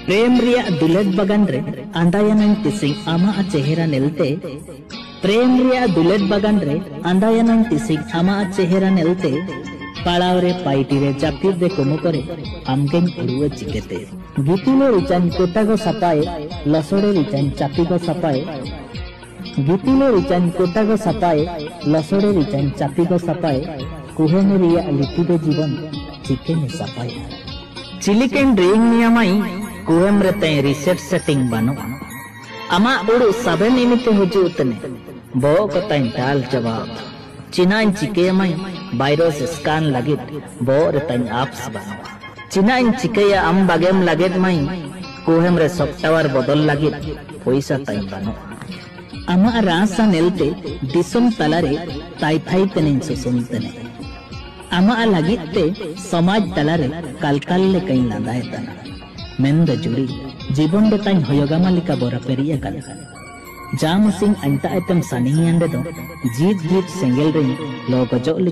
प्रेम रिया दुलेट बगान रे आंदायानान तिसिंग आमा चेहरा नेलते प्रेम रिया दुलेट बगान रे आंदायानान तिसिंग आमा चेहरा नेलते पाड़ावरे पाइटी रे जापिर दे कोमो करे आमगेन उड़ुए चिकेते गीतिले रिचान कोटागो सपाए लसोड़े रिचान चापिगो सपाए गीतिले रिचान कोटागो सपाए लसोड़े रिचान चापिगो सपाए कुहेने रिया लिपि दे जीवन चिकेने सपाए चिलिकेन ड्रिंग नियमाई कुएम रते रिसेट सेटिंग बनो अमा उड़ू सबे निमित्ते हुजूतने बो को ताइन टाल जवाब चिनाइन चिकेयमाई वायरस स्कैन लगित बो रताइन एप्स बनो चिनाइन चिकेया अम बागेम लगित माई कुएम रे सॉफ्टवेयर बदल लगित पैसा ताइन बनो अमा रासा नेलते दिसम तलारे ताई थाई तनिन सुसुमतने अमा लगिते समाज तलारे कालकाल कई लांदाय तना मेंद जुड़ी जीवन दे ताइन होयोगामा लिका बोरा पेरिया कल जाम सिंह अंता एतम सनिहियंदे दो जीत जीत सेंगेल रे लोग जो